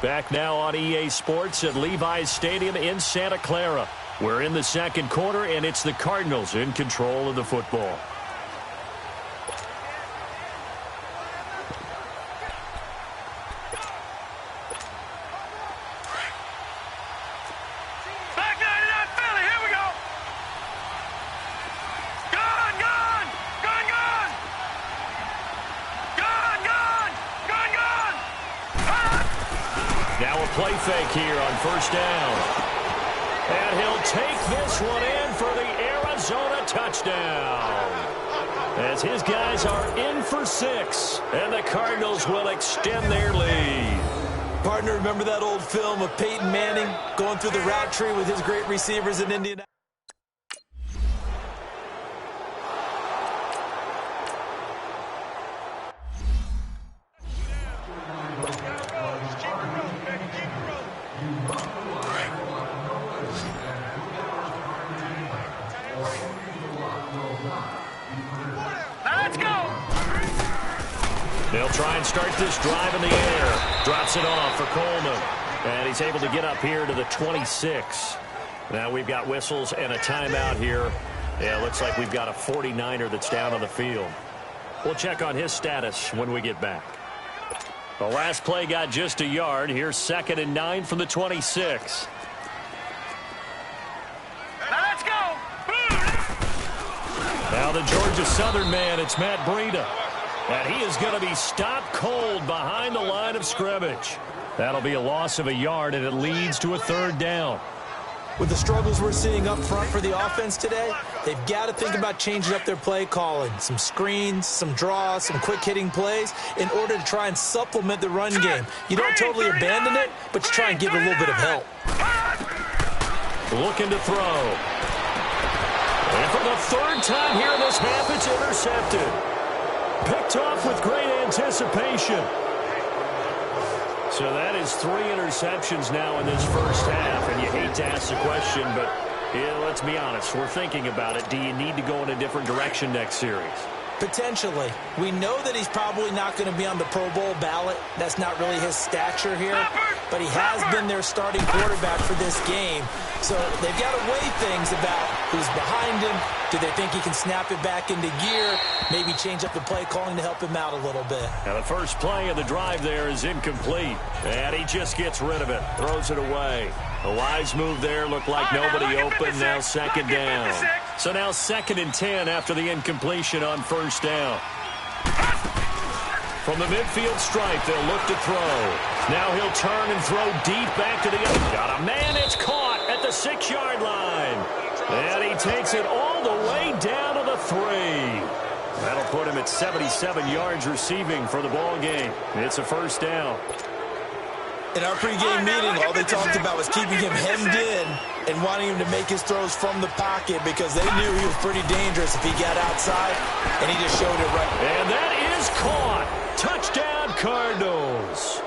Back now on EA Sports at Levi's Stadium in Santa Clara. We're in the second quarter, and it's the Cardinals in control of the football. Play fake here on first down. And he'll take this one in for the Arizona touchdown. As his guys are in for 6. And the Cardinals will extend their lead. Partner, remember that old film of Peyton Manning going through the route tree with his great receivers in Indianapolis? They'll try and start this drive in the air. Drops it off for Coleman. And he's able to get up here to the 26. Now we've got whistles and a timeout here. Yeah, looks like we've got a 49er that's down on the field. We'll check on his status when we get back. The last play got just a yard. Here's 2nd and 9 from the 26. Let's go! Now the Georgia Southern man, it's Matt Breida. And he is going to be stopped cold behind the line of scrimmage. That'll be a loss of a yard, and it leads to a 3rd down. With the struggles we're seeing up front for the offense today, they've got to think about changing up their play calling. Some screens, some draws, some quick-hitting plays in order to try and supplement the run game. You don't totally abandon it, but you try and give it a little bit of help. Looking to throw. And for the 3rd time here in this half, it's intercepted. Picked off with great anticipation. So that is 3 interceptions now in this first half. And you hate to ask the question, but yeah, let's be honest. We're thinking about it. Do you need to go in a different direction next series? Potentially. We know that he's probably not going to be on the Pro Bowl ballot. That's not really his stature here. But he has been their starting quarterback for this game. So they've got to weigh things about who's behind him. Do they think he can snap it back into gear? Maybe change up the play calling to help him out a little bit. Now the first play of the drive there is incomplete. And he just gets rid of it. Throws it away. A wise move there. Looked like nobody open. Now 2nd down. So now 2nd and 10 after the incompletion on 1st down. From the midfield stripe, they'll look to throw. Now he'll turn and throw deep back to the other. Got a man. It's caught at the 6-yard line. And he takes it all the way down to the 3. That'll put him at 77 yards receiving for the ball game. It's a 1st down. In our pregame meeting, all they talked about was keeping him hemmed in and wanting him to make his throws from the pocket because they knew he was pretty dangerous if he got outside, and he just showed it right. And that is caught. Touchdown, Cardinals.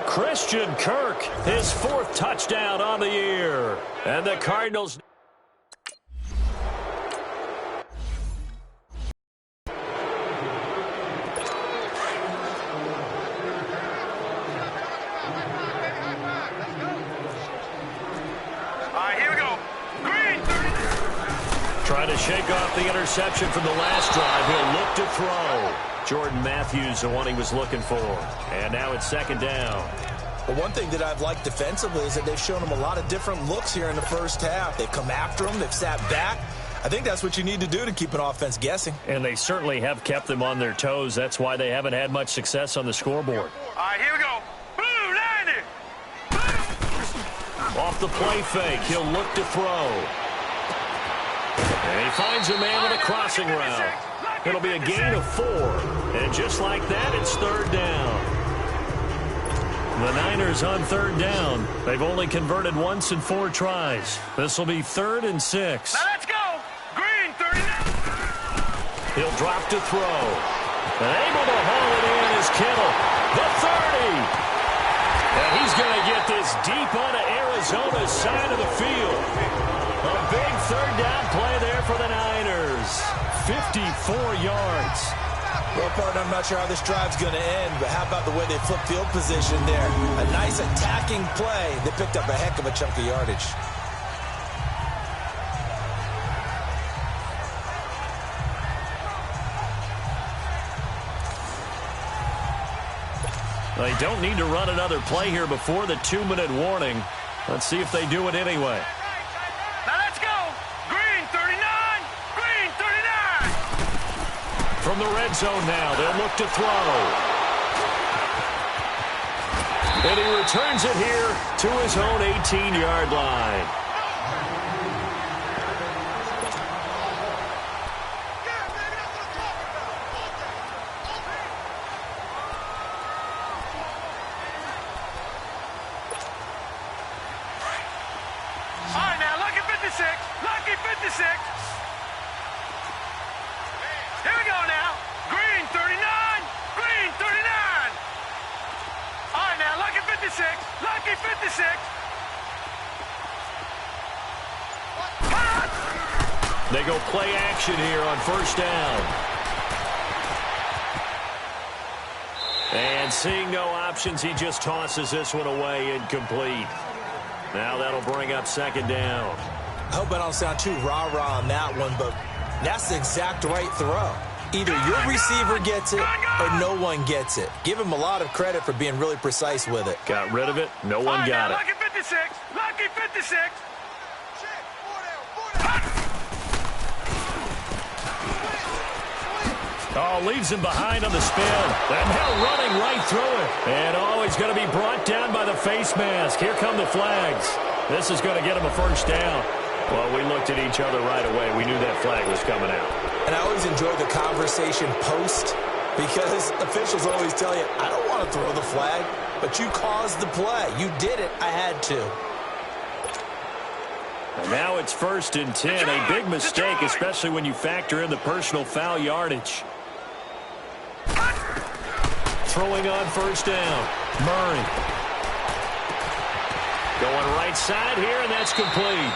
Christian Kirk, his 4th touchdown on the year. And the Cardinals... Trying to shake off the interception from the last drive. He'll look to throw. Jordan Matthews, the one he was looking for. And now it's 2nd down. Well, one thing that I've liked defensively is that they've shown him a lot of different looks here in the first half. They've come after him. They've sat back. I think that's what you need to do to keep an offense guessing. And they certainly have kept them on their toes. That's why they haven't had much success on the scoreboard. All right, here we go. Boom, 90. Off the play fake, he'll look to throw. And he finds a man on a crossing route. It'll be a gain of 4. And just like that, it's 3rd down. The Niners on 3rd down. They've only converted once in 4 tries. This will be 3rd and 6. Now let's go. Green, 39. He'll drop to throw. And able to haul it in is Kittle. The 30. And he's going to get this deep onto Arizona's side of the field. A big 3rd down play there for the Niners. 54 yards. Well, partner, I'm not sure how this drive's going to end, but how about the way they flip field position there? A nice attacking play. They picked up a heck of a chunk of yardage. They don't need to run another play here before the 2-minute warning. Let's see if they do it anyway. Now let's go. Green 39. Green 39. From the red zone now, they'll look to throw. And he returns it here to his own 18-yard line. Lucky 56. Here we go now. Green 39. Green 39. All right now, lucky 56. Lucky 56. They go play action here on first down. And seeing no options, he just tosses this one away incomplete. Now that'll bring up second down. I hope I don't sound too rah-rah on that one, but that's the exact right throw. Either your receiver gets it or no one gets it. Give him a lot of credit for being really precise with it. Got rid of it. No one got it. Lucky 56. Lucky 56. Oh, leaves him behind on the spin. And now running right through it. And he's going to be brought down by the face mask. Here come the flags. This is going to get him a first down. Well, we looked at each other right away. We knew that flag was coming out. And I always enjoy the conversation post because officials always tell you, I don't want to throw the flag, but you caused the play. You did it. I had to. And now it's 1st and 10. A big mistake, especially when you factor in the personal foul yardage. Throwing on first down. Murray. Going right side here, and that's complete.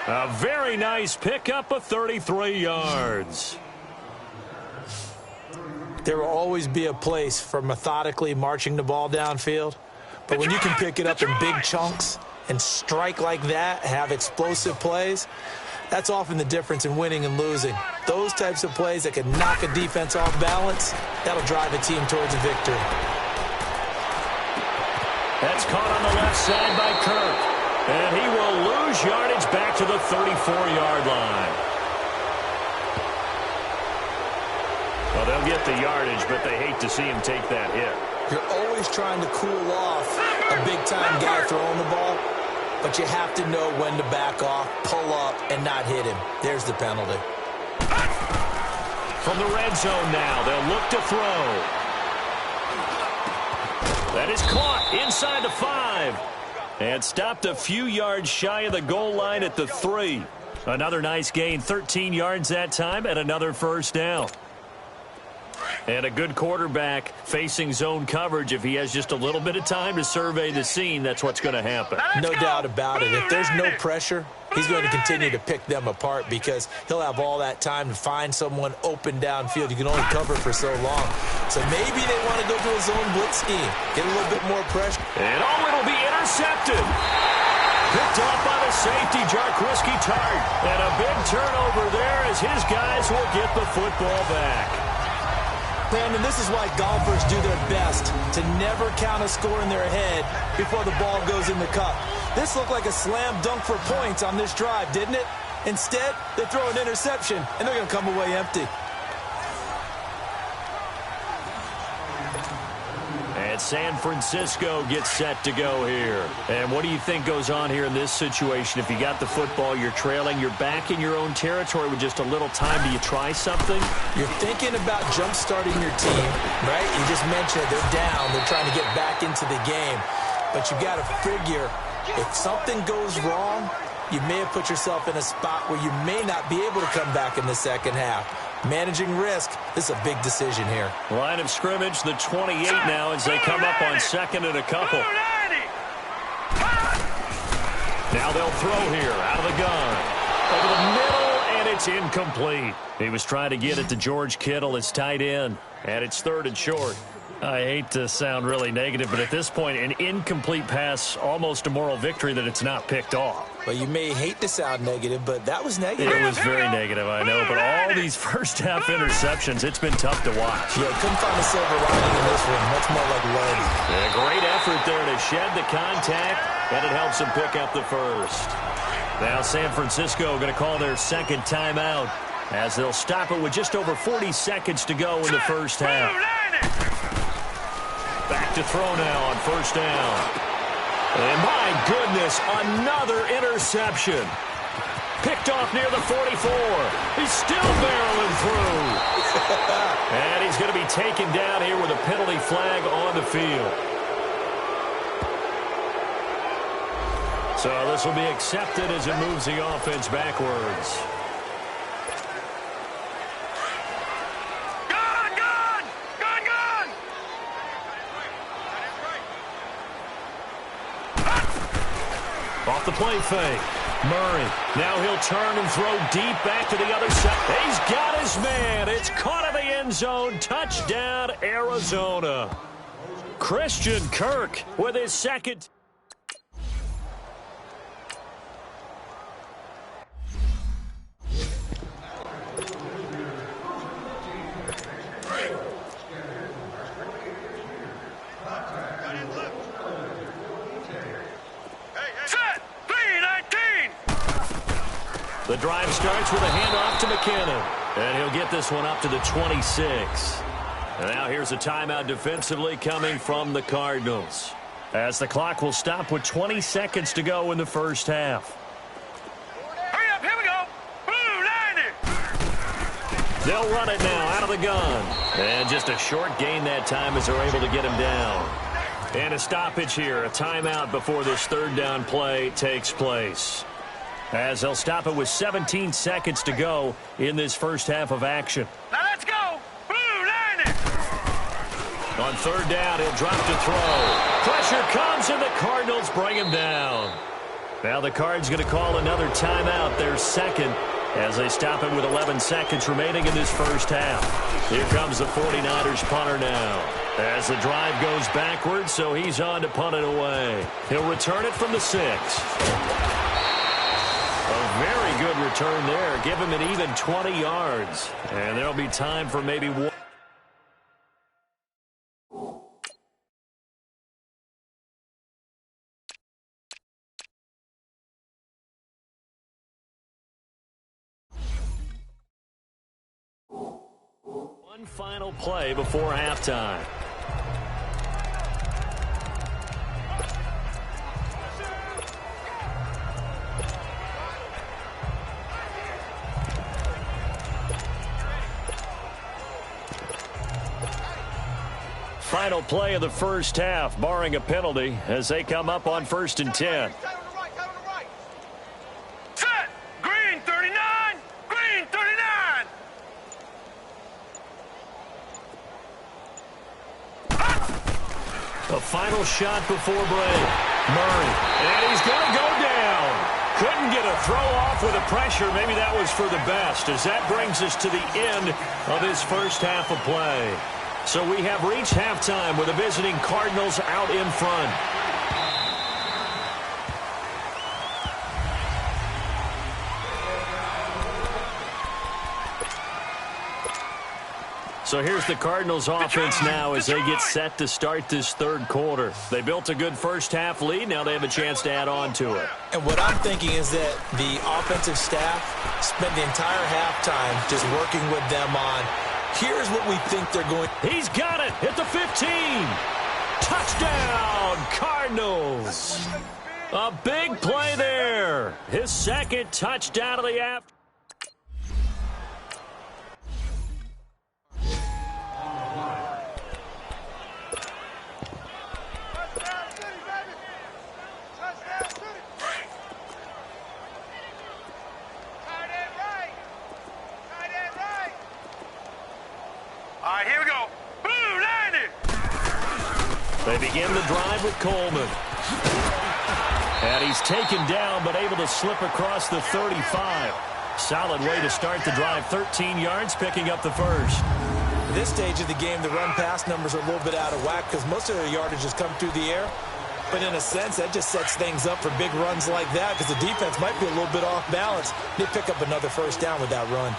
A very nice pickup of 33 yards. There will always be a place for methodically marching the ball downfield. But when you can pick it up in big chunks and strike like that, have explosive plays, that's often the difference in winning and losing. Those types of plays that can knock a defense off balance, that'll drive a team towards a victory. That's caught on the left side by Kirk. And he will lose yardage back to the 34-yard line. Well, they'll get the yardage, but they hate to see him take that hit. You're always trying to cool off a big-time guy throwing the ball, but you have to know when to back off, pull up, and not hit him. There's the penalty. From the red zone now, they'll look to throw. That is caught inside the 5. And stopped a few yards shy of the goal line at the 3. Another nice gain, 13 yards that time, and another first down. And a good quarterback facing zone coverage. If he has just a little bit of time to survey the scene, that's what's going to happen. No doubt about it. If there's no pressure, he's going to continue to pick them apart because he'll have all that time to find someone open downfield. You can only cover for so long. So maybe they want to go to a zone blitz scheme, get a little bit more pressure. And it'll be intercepted. Picked off by the safety, Jarkowski Tart. And a big turnover there as his guys will get the football back. And this is why golfers do their best to never count a score in their head before the ball goes in the cup. This looked like a slam dunk for points on this drive, didn't it? Instead, they throw an interception, and they're going to come away empty. And San Francisco gets set to go here. And what do you think goes on here in this situation? If you got the football, you're trailing, you're back in your own territory with just a little time. Do you try something? You're thinking about jump-starting your team, right? You just mentioned they're down. They're trying to get back into the game. But you got to figure, if something goes wrong, you may have put yourself in a spot where you may not be able to come back in the second half. Managing risk, this is a big decision here. Line of scrimmage, the 28 now as they come up on second and a couple. Now they'll throw here out of the gun. Over the middle, and it's incomplete. He was trying to get it to George Kittle, his tight end, and it's 3rd and short. I hate to sound really negative, but at this point, an incomplete pass, almost a moral victory that it's not picked off. Well, you may hate to sound negative, but that was negative. It was very negative, I know, but all these first-half interceptions, it's been tough to watch. Yeah, couldn't find a silver lining in this one. Much more like lead. A great effort there to shed the contact, and it helps him pick up the first. Now San Francisco going to call their second timeout as they'll stop it with just over 40 seconds to go in the first half. Back to throw now on first down. And my goodness, another interception. Picked off near the 44. He's still barreling through. And he's going to be taken down here with a penalty flag on the field. So this will be accepted as it moves the offense backwards. Off the play fake. Murray. Now he'll turn and throw deep back to the other side. He's got his man. It's caught in the end zone. Touchdown, Arizona. Christian Kirk with his second. The drive starts with a handoff to McKinnon. And he'll get this one up to the 26. And now here's a timeout defensively coming from the Cardinals. As the clock will stop with 20 seconds to go in the first half. Hurry up, here we go. Blue 90. They'll run it now out of the gun. And just a short gain that time as they're able to get him down. And a stoppage here, a timeout before this third down play takes place. As they'll stop it with 17 seconds to go in this first half of action. Now let's go. Blue 90. On third down, he'll drop to throw. Pressure comes, and the Cardinals bring him down. Now the Cards going to call another timeout, their second, as they stop it with 11 seconds remaining in this first half. Here comes the 49ers punter now. As the drive goes backwards, so he's on to punt it away. He'll return it from the 6. A very good return there. Give him an even 20 yards. And there'll be time for maybe one. One final play before halftime. Final play of the first half, barring a penalty, as they come up on 1st and 10. Set. Green 39. Green 39. The final shot before break. Murray. And he's going to go down. Couldn't get a throw off with the pressure. Maybe that was for the best, as that brings us to the end of this first half of play. So we have reached halftime with the visiting Cardinals out in front. So here's the Cardinals offense now as they get set to start this third quarter. They built a good first half lead. Now they have a chance to add on to it. And what I'm thinking is that the offensive staff spent the entire halftime just working with them on, here's what we think they're going. He's got it at the 15. Touchdown, Cardinals. A big play there. His second touchdown of the afternoon. They begin the drive with Coleman. And he's taken down, but able to slip across the 35. Solid way to start the drive. 13 yards, picking up the first. At this stage of the game, the run-pass numbers are a little bit out of whack because most of their yardage has come through the air. But in a sense, that just sets things up for big runs like that because the defense might be a little bit off balance. They pick up another first down with that run.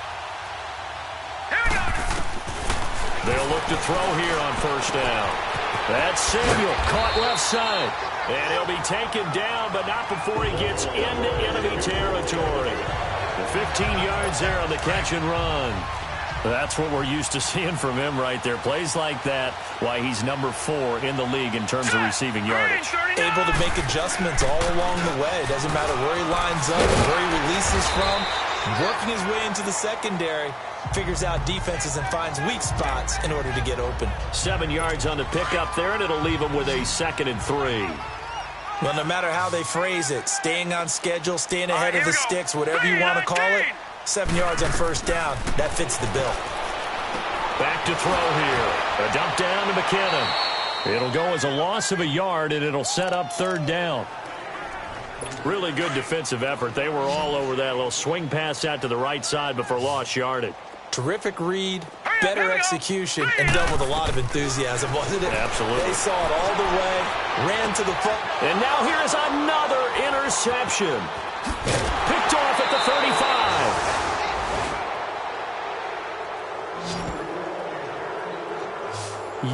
They'll look to throw here on first down. That's Samuel, caught left side. And he'll be taken down, but not before he gets into enemy territory. The 15 yards there on the catch and run. That's what we're used to seeing from him right there. Plays like that, why he's number 4 in the league in terms of receiving yardage. Able to make adjustments all along the way. Doesn't matter where he lines up and where he releases from. Working his way into the secondary. Figures out defenses and finds weak spots in order to get open. 7 yards on the pickup there, and it'll leave him with a 2nd and 3. Well, no matter how they phrase it, staying on schedule, staying ahead of the sticks, whatever you want to call it, 7 yards on first down, that fits the bill. Back to throw here. A dump down to McKinnon. It'll go as a loss of a yard, and it'll set up 3rd down. Really good defensive effort. They were all over that little swing pass out to the right side before lost yardage. Terrific read, better execution, and done with a lot of enthusiasm, wasn't it? Absolutely. They saw it all the way, ran to the front. And now here's another interception. Picked off at the 35.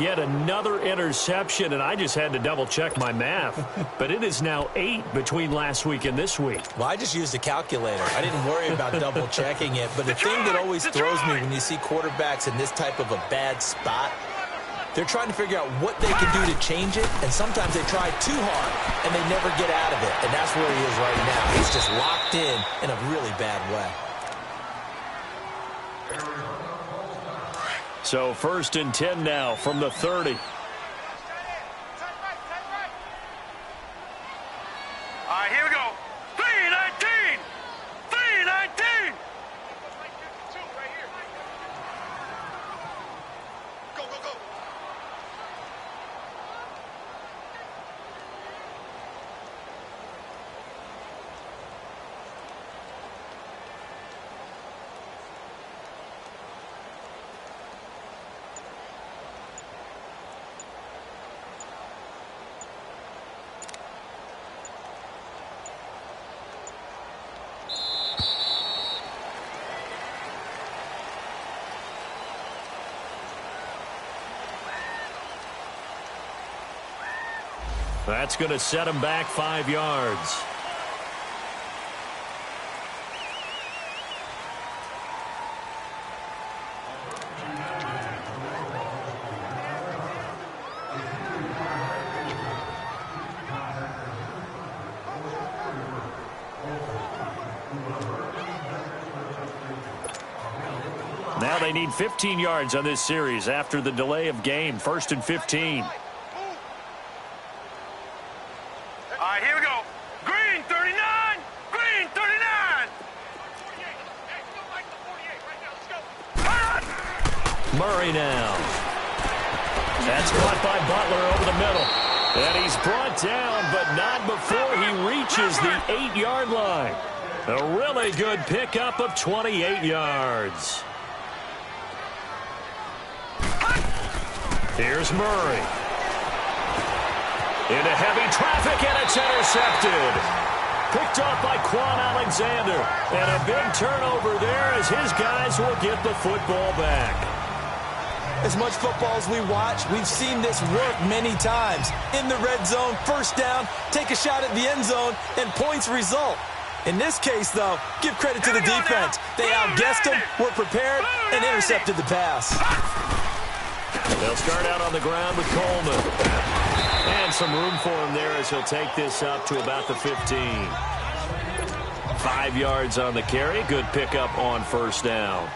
Yet another interception, and I just had to double-check my math. But it is now 8 between last week and this week. Well, I just used a calculator. I didn't worry about double-checking it. But the thing that always throws me when you see quarterbacks in this type of a bad spot, they're trying to figure out what they can do to change it, and sometimes they try too hard, and they never get out of it. And that's where he is right now. He's just locked in a really bad way. So 1st and 10 now from the 30. All right, here we go. 3-19. 3-19. Right here. Go, go, go. That's going to set him back 5 yards. Now they need 15 yards on this series after the delay of game. 1st and 15. Murray now. That's caught by Butler over the middle. And he's brought down, but not before he reaches the 8-yard line. A really good pickup of 28 yards. Here's Murray. Into heavy traffic, and it's intercepted. Picked off by Quan Alexander. And a big turnover there as his guys will get the football back. As much football as we watch, we've seen this work many times. In the red zone, first down, take a shot at the end zone, and points result. In this case, though, give credit to the defense. They outguessed him, were prepared, and intercepted the pass. They'll start out on the ground with Coleman. And some room for him there as he'll take this up to about the 15. 5 yards on the carry. Good pickup on first down.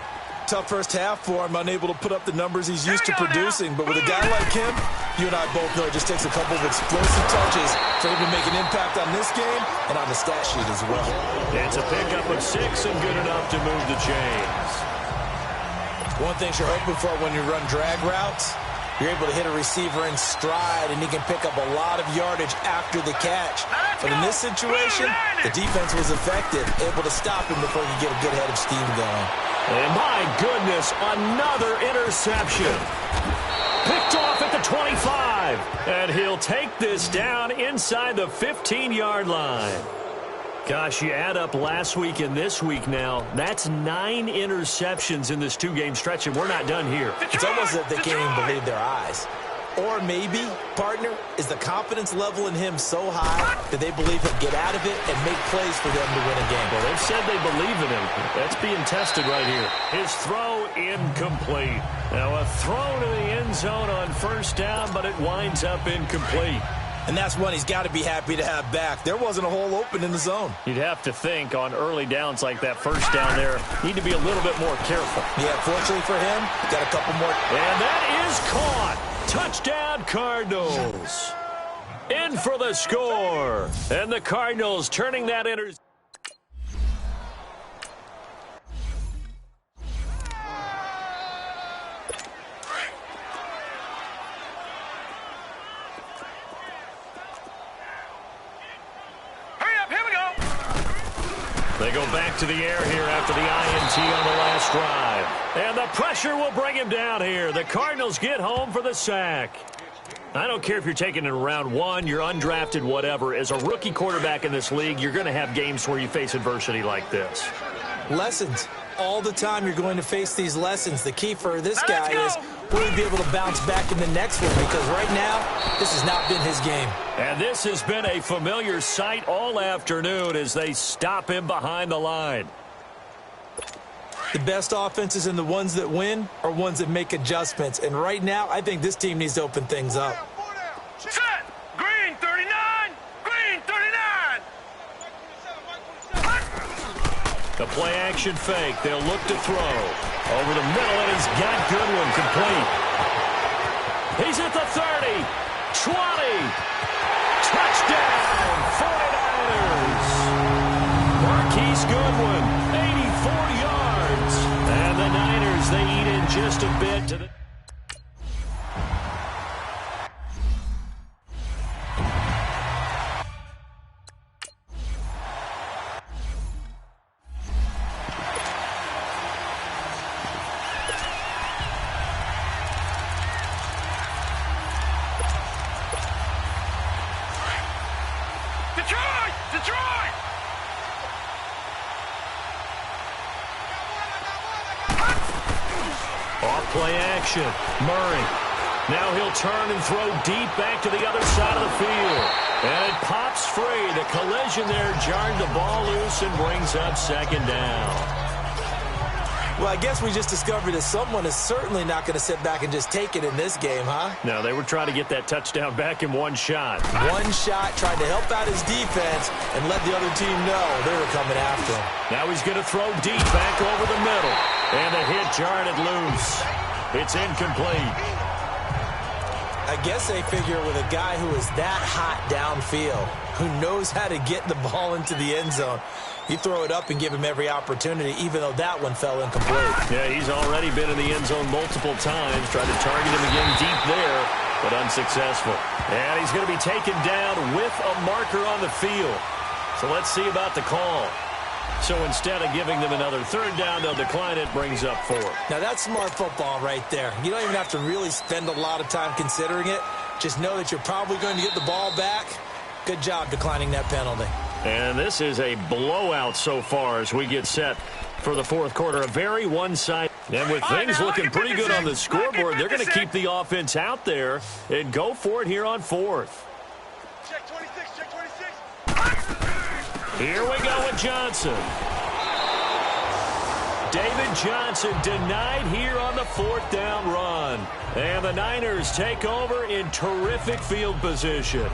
Tough first half for him, unable to put up the numbers he's used to producing. But with a guy like him, you and I both know it just takes a couple of explosive touches for him to make an impact on this game and on the stat sheet as well. It's a pickup of 6 and good enough to move the chains. One thing you're hoping for when you run drag routes, You're able to hit a receiver in stride, and he can pick up a lot of yardage after the catch. But in this situation, the defense was effective, able to stop him before he could get a good head of steam going. And my goodness, another interception. Picked off at the 25. And he'll take this down inside the 15-yard line. Gosh, you add up last week and this week now, that's 9 interceptions in this 2-game stretch, and we're not done here. It's almost as if they can't even believe their eyes. Or maybe, partner, is the confidence level in him so high that they believe he'll get out of it and make plays for them to win a game. Well, they've said they believe in him. That's being tested right here. His throw incomplete. Now a throw to the end zone on first down, but it winds up incomplete. And that's one he's got to be happy to have back. There wasn't a hole open in the zone. You'd have to think on early downs like that first down there, need to be a little bit more careful. Yeah, fortunately for him, got a couple more. And that is caught. Touchdown, Cardinals. In for the score. And the Cardinals turning that interception. They go back to the air here after the INT on the last drive. And the pressure will bring him down here. The Cardinals get home for the sack. I don't care if you're taking it in round 1, you're undrafted, whatever. As a rookie quarterback in this league, you're going to have games where you face adversity like this. Lessons. All the time you're going to face these lessons. The key for this guy is will he be able to bounce back in the next one, because right now, this has not been his game. And this has been a familiar sight all afternoon as they stop him behind the line. The best offenses and the ones that win are ones that make adjustments. And right now, I think this team needs to open things up. Set. Green 39. Green 39. The play action fake. They'll look to throw. Over the middle, and he's got Goodwin complete. He's at the 30. 20. Touchdown, 49ers. Marquise Goodwin, 84 yards. And the Niners, they eat in just a bit to the... Detroit! Off play action. Murray. Now he'll turn and throw deep back to the other side of the field. And it pops free. The collision there jarred the ball loose and brings up second down. Well, I guess we just discovered that someone is certainly not going to sit back and just take it in this game, huh? No, they were trying to get that touchdown back in one shot. One shot, trying to help out his defense and let the other team know they were coming after him. Now he's going to throw deep back over the middle. And the hit jarred it loose. It's incomplete. I guess they figure with a guy who is that hot downfield, who knows how to get the ball into the end zone, you throw it up and give him every opportunity, even though that one fell incomplete. Yeah, he's already been in the end zone multiple times. Tried to target him again deep there, but unsuccessful. And he's going to be taken down with a marker on the field. So let's see about the call. So instead of giving them another third down, they'll decline it, brings up 4. Now that's smart football right there. You don't even have to really spend a lot of time considering it. Just know that you're probably going to get the ball back. Good job declining that penalty. And this is a blowout so far as we get set for the fourth quarter. A very one-sided. And with things looking pretty good on the scoreboard, they're going to keep the offense out there and go for it here on fourth. Check 26, check 26. Here we go with Johnson. David Johnson denied here on the fourth down run. And the Niners take over in terrific field position.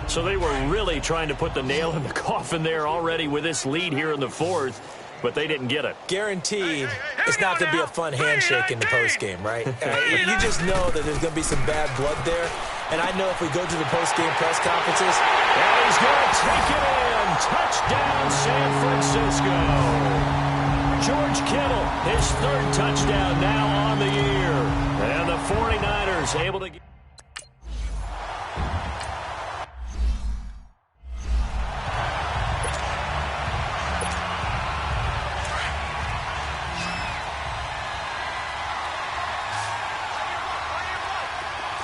So they were really trying to put the nail in the coffin there already with this lead here in the fourth, but they didn't get it. Guaranteed it's not going to be a fun handshake in the postgame, right? You just know that there's going to be some bad blood there. And I know if we go to the postgame press conferences, and he's going to take it in. Touchdown, San Francisco. George Kittle, his third touchdown now on the year. And the 49ers able to get...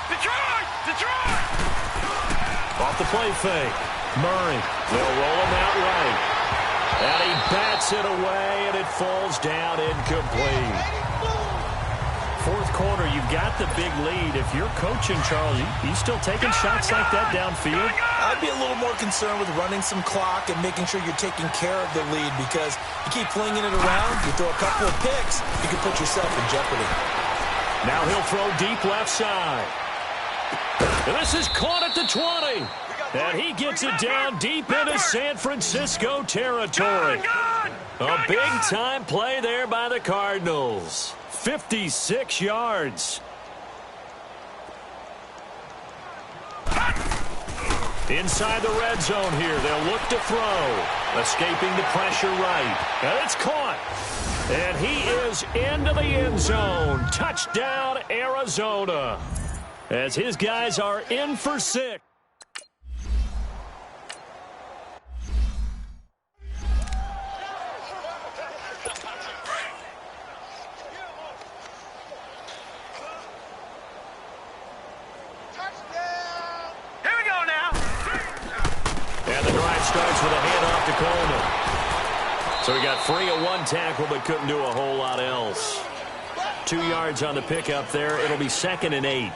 Detroit! Off the play fake. Murray. They'll roll him out right. And he bats it away, and it falls down incomplete. Fourth quarter, you've got the big lead. If you're coaching, Charles, you still taking shots like that downfield? I'd be a little more concerned with running some clock and making sure you're taking care of the lead, because you keep flinging it around, you throw a couple of picks, you can put yourself in jeopardy. Now he'll throw deep left side. And this is caught at the 20. And he gets it down deep into San Francisco territory. A big-time play there by the Cardinals. 56 yards. Inside the red zone here, they'll look to throw. Escaping the pressure right. And it's caught. And he is into the end zone. Touchdown, Arizona. As his guys are in for 6. Starts with a handoff to Coleman. So he got free of one tackle but couldn't do a whole lot else. 2 yards on the pickup there. It'll be 2nd and 8.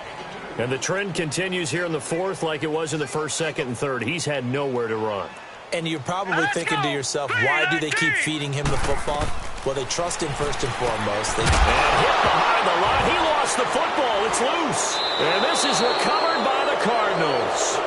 And the trend continues here in the fourth like it was in the first, second, and third. He's had nowhere to run. And you're probably thinking to yourself, why do they keep feeding him the football? Well, they trust him first and foremost. And hit behind the line. He lost the football. It's loose. And this is recovered by the Cardinals.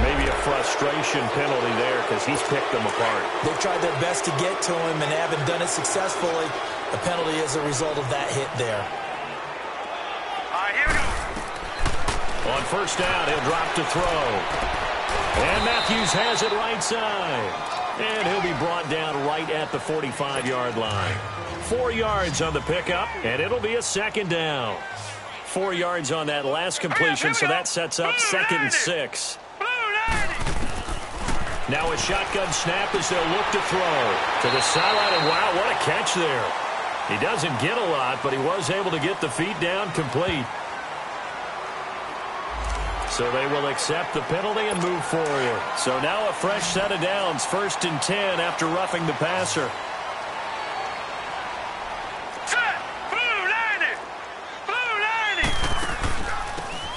Maybe a frustration penalty there because he's picked them apart. They've tried their best to get to him and haven't done it successfully. The penalty is a result of that hit there. All right, here we go. On first down, he'll drop to throw. And Matthews has it right side. And he'll be brought down right at the 45-yard line. 4 yards on the pickup, and it'll be a 2nd down. 4 yards on that last completion, so that sets up 2nd and 6. Now a shotgun snap as they'll look to throw. To the sideline, and wow, what a catch there. He doesn't get a lot, but he was able to get the feet down complete. So they will accept the penalty and move forward. So now a fresh set of downs, 1st and 10 after roughing the passer. Set! Blue 90! Blue 90!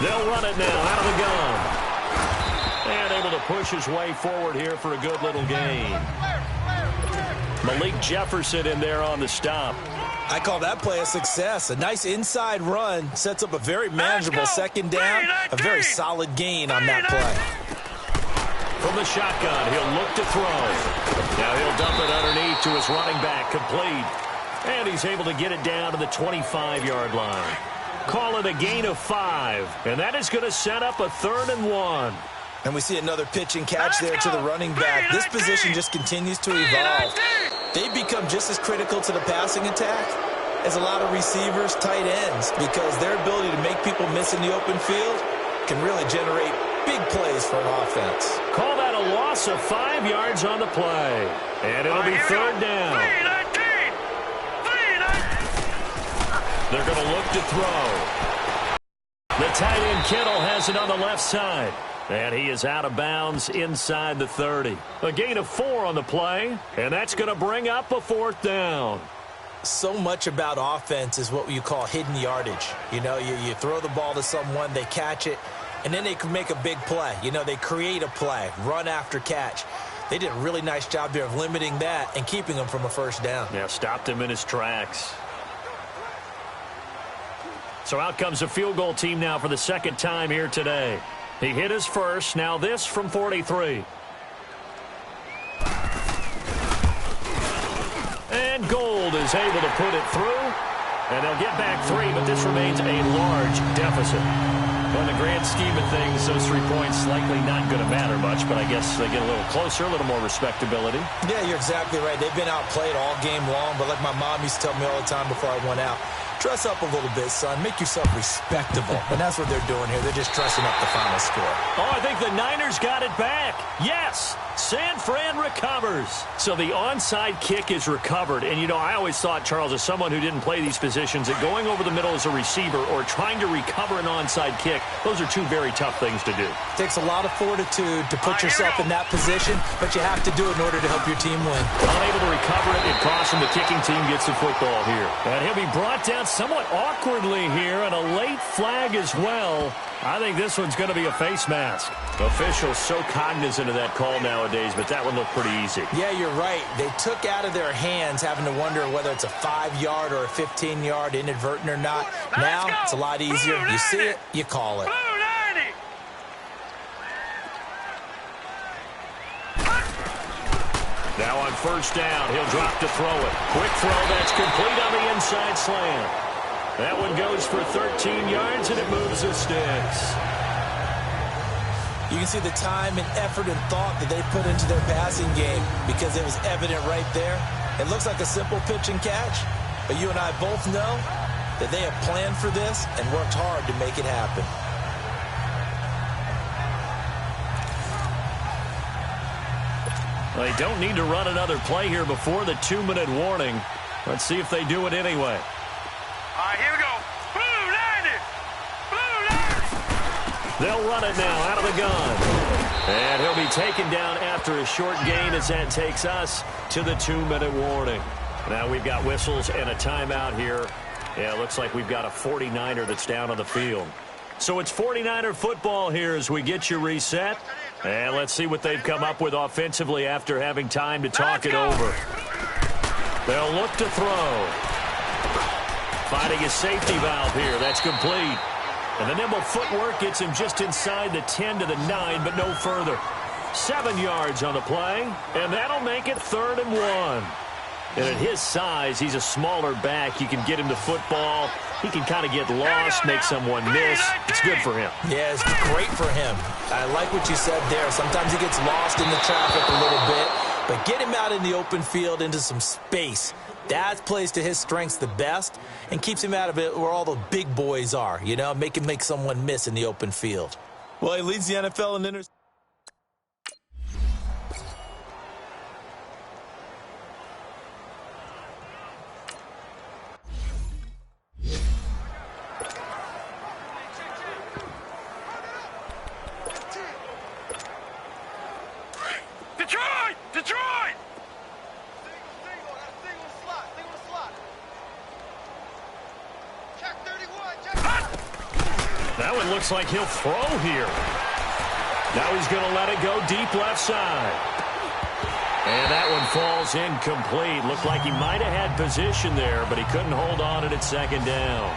They'll run it now out of the gun. And able to push his way forward here for a good little gain. Malik Jefferson in there on the stop. I call that play a success. A nice inside run sets up a very manageable 2nd down. A very solid gain on that play. From the shotgun, he'll look to throw. Now he'll dump it underneath to his running back, complete. And he's able to get it down to the 25-yard line. Call it a gain of 5. And that is going to set up a 3rd and 1. And we see another pitch and catch there to the running back. This position just continues to evolve. They've become just as critical to the passing attack as a lot of receivers, tight ends, because their ability to make people miss in the open field can really generate big plays for an offense. Call that a loss of 5 yards on the play. And it'll be 3rd down. They're going to look to throw. The tight end Kittle has it on the left side. And he is out of bounds inside the 30. A gain of 4 on the play, and that's going to bring up a 4th down. So much about offense is what you call hidden yardage. You know, you throw the ball to someone, they catch it, and then they can make a big play. You know, they create a play, run after catch. They did a really nice job there of limiting that and keeping him from a 1st down. Yeah, stopped him in his tracks. So out comes a field goal team now for the 2nd time here today. He hit his first. Now this from 43. And Gold is able to put it through. And they'll get back 3, but this remains a large deficit. Well, in the grand scheme of things, those 3 points likely not going to matter much, but I guess they get a little closer, a little more respectability. Yeah, you're exactly right. They've been outplayed all game long, but like my mom used to tell me all the time before I went out, dress up a little bit, son. Make yourself respectable. And that's what they're doing here. They're just dressing up the final score. Oh, I think the Niners got it back. Yes, San Fran recovers. So the onside kick is recovered. And, you know, I always thought, Charles, as someone who didn't play these positions, that going over the middle as a receiver or trying to recover an onside kick, those are two very tough things to do. It takes a lot of fortitude to put yourself in that position, but you have to do it in order to help your team win. Unable to recover it, it costs him. The kicking team gets the football here. And he'll be brought down somewhat awkwardly here, and a late flag as well. I think this one's going to be a face mask. Officials so cognizant of that call nowadays, but that one looked pretty easy. Yeah, you're right. They took out of their hands having to wonder whether it's a 5-yard or a 15-yard inadvertent or not. Now it's a lot easier. You see it, you call it. Now on first down, he'll drop to throw it. Quick throw, that's complete on the inside slant. That one goes for 13 yards, and it moves the sticks. You can see the time and effort and thought that they put into their passing game because it was evident right there. It looks like a simple pitch and catch, but you and I both know that they have planned for this and worked hard to make it happen. They don't need to run another play here before the 2-minute warning. Let's see if they do it anyway. All right, here we go. Blue 90! Blue 90! They'll run it now out of the gun. And he'll be taken down after a short gain as that takes us to the 2-minute warning. Now we've got whistles and a timeout here. Yeah, it looks like we've got a 49er that's down on the field. So it's 49er football here as we get you reset. And let's see what they've come up with offensively after having time to talk it over. They'll look to throw. Finding a safety valve here. That's complete. And the nimble footwork gets him just inside the 10 to the 9, but no further. 7 yards on the play, and that'll make it 3rd and 1. And at his size, he's a smaller back. You can get him the football. He can kind of get lost, make someone miss. It's good for him. Yeah, it's great for him. I like what you said there. Sometimes he gets lost in the traffic a little bit, but get him out in the open field into some space. That plays to his strengths the best and keeps him out of it where all the big boys are, you know, make him make someone miss in the open field. Well, he leads the NFL in interceptions. Detroit! That one looks like he'll throw here. Now he's going to let it go deep left side. And that one falls incomplete. Looked like he might have had position there, but he couldn't hold on at 2nd down.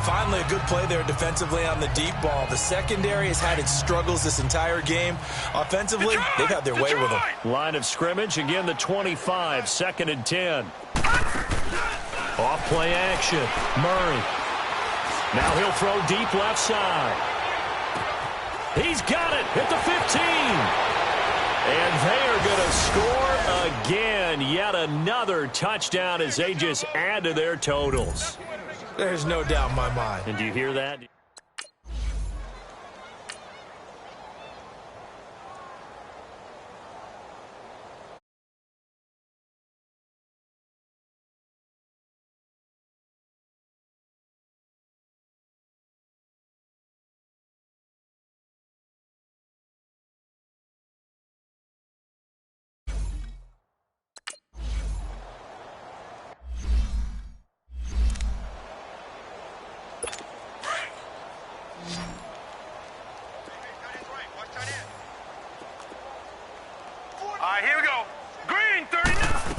Finally, a good play there defensively on the deep ball. The secondary has had its struggles this entire game. Offensively, they've had their way with them. Line of scrimmage, again the 25, 2nd and 10. Off play action, Murray. Now he'll throw deep left side. He's got it at the 15. And they are going to score again. Yet another touchdown as they just add to their totals. There's no doubt in my mind. And do you hear that? Here we go. Green 39.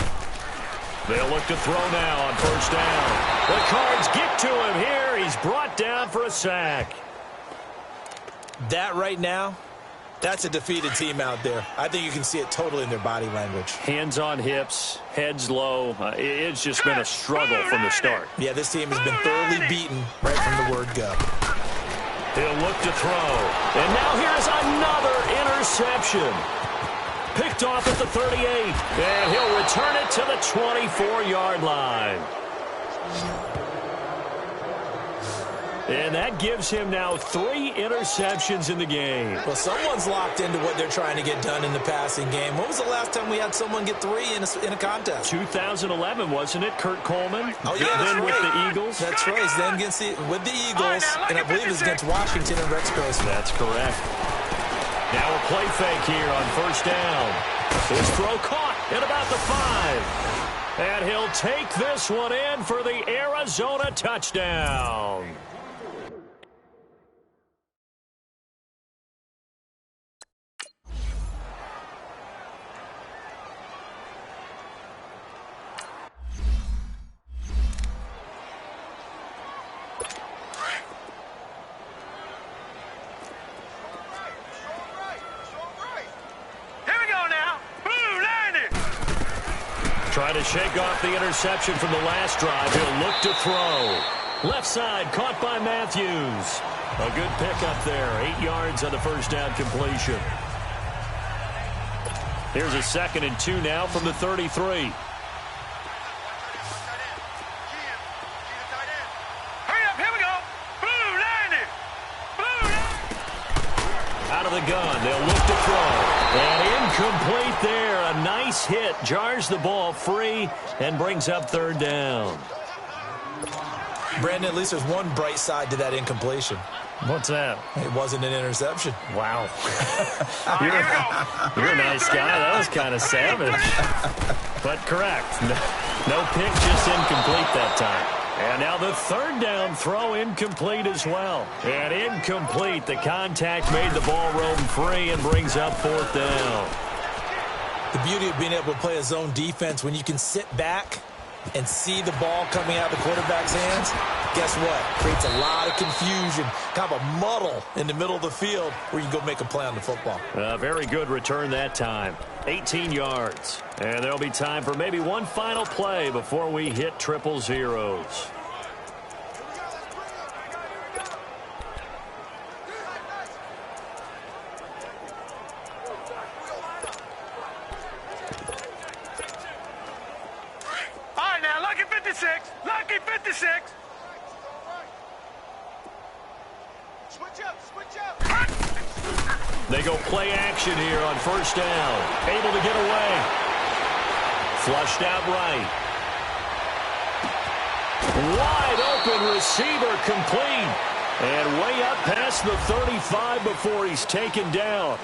They'll look to throw now on first down. The Cards get to him here. He's brought down for a sack. That right now, that's a defeated team out there. I think you can see it totally in their body language. Hands on hips, heads low. It's just been a struggle from the start. Yeah, this team has been thoroughly beaten right from the word go. He'll look to throw. And now here's another interception. Picked off at the 38. And he'll return it to the 24-yard line. And that gives him now 3 interceptions in the game. Well, someone's locked into what they're trying to get done in the passing game. When was the last time we had someone get 3 in a contest? 2011, wasn't it, Kurt Coleman? Oh, yeah, that's then right. with the Eagles. That's right. He's then with the Eagles, and I believe it's against Washington and Rex Grossman. That's correct. Now a play fake here on first down. His throw caught at about the 5. And he'll take this one in for the Arizona touchdown. Trying to shake off the interception from the last drive. He'll look to throw. Left side caught by Matthews. A good pickup there. 8 yards on the first down completion. Here's a 2nd and 2 now from the 33. Out of the gun, they'll look to throw. And incomplete there. A nice hit. Jars the ball free and brings up 3rd down. Brandon, at least there's one bright side to that incompletion. What's that? It wasn't an interception. Wow. You're a nice guy. That was kind of savage. But correct. No pick, just incomplete that time. And now the 3rd down throw incomplete as well. And incomplete. The contact made the ball roam free and brings up 4th down. The beauty of being able to play a zone defense when you can sit back and see the ball coming out of the quarterback's hands, guess what? Creates a lot of confusion, kind of a muddle in the middle of the field where you can go make a play on the football. A very good return that time. 18 yards. And there'll be time for maybe one final play before we hit 000. Lucky 56! Lucky 56! Switch up! They go play action here on first down. Able to get away. Flushed out right. Wide open receiver complete. And way up past the 35 before he's taken down.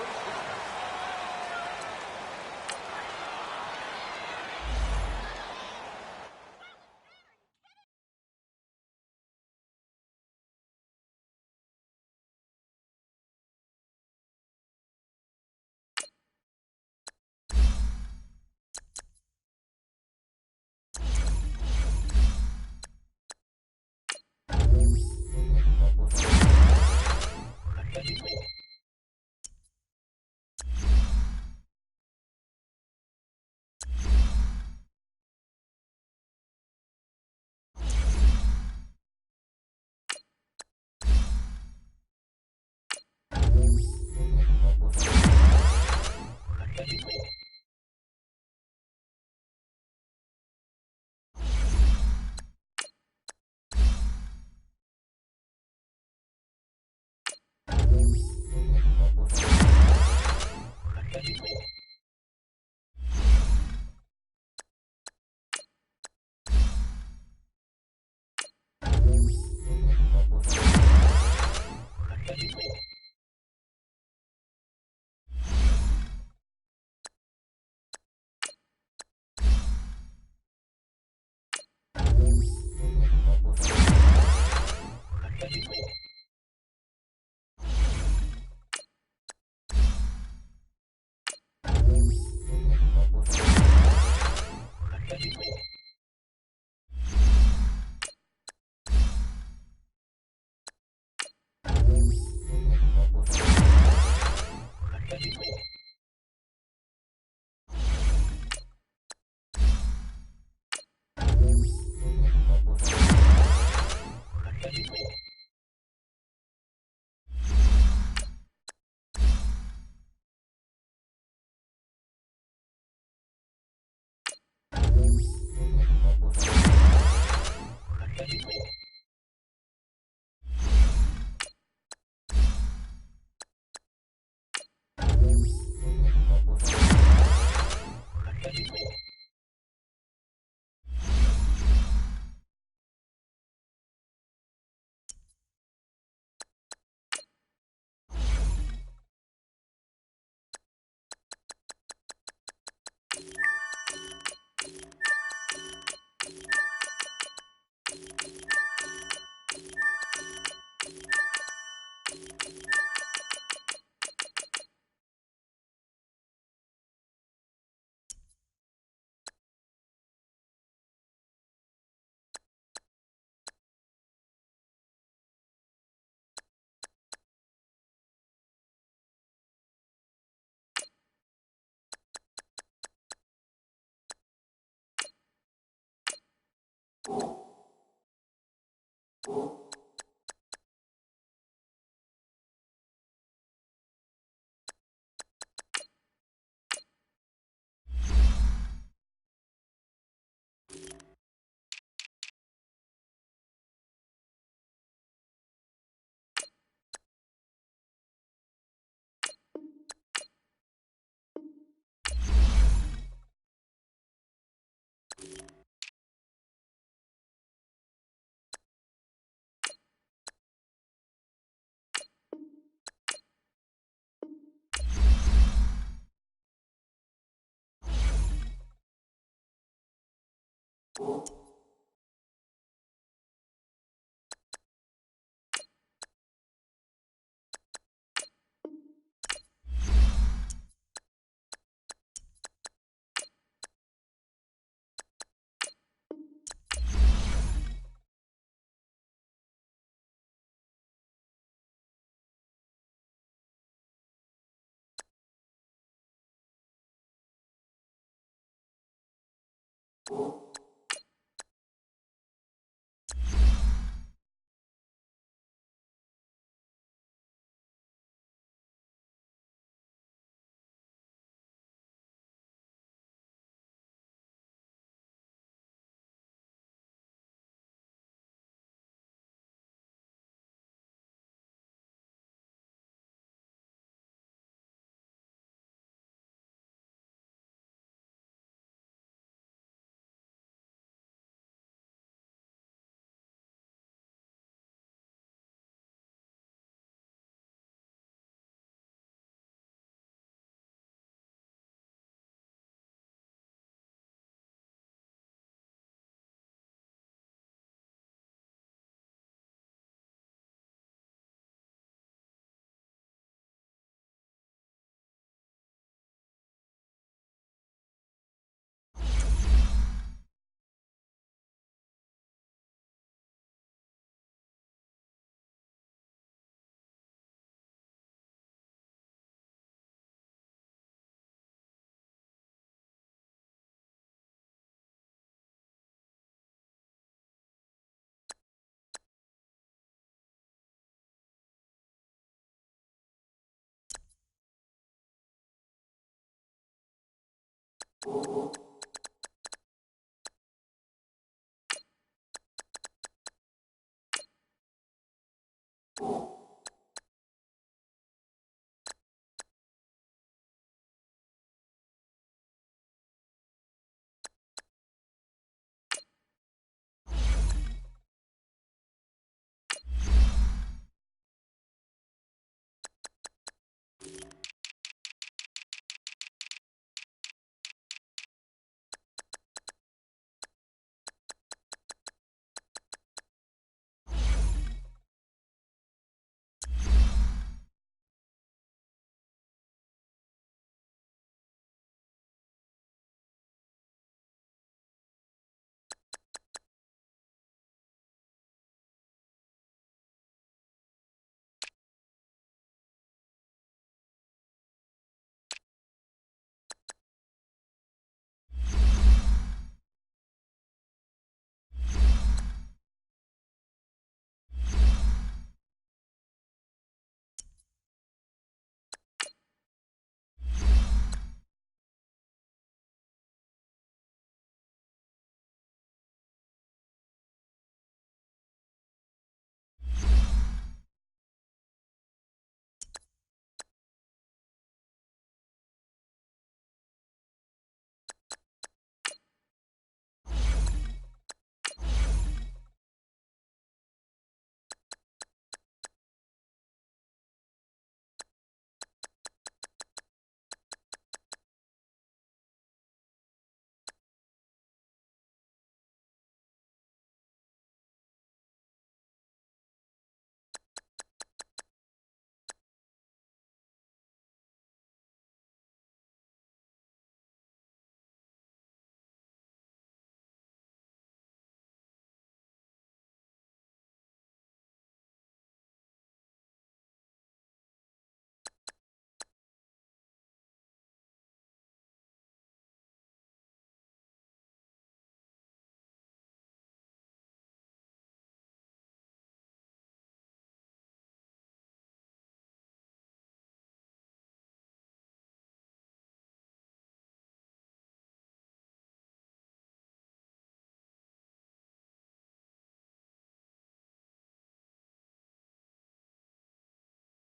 you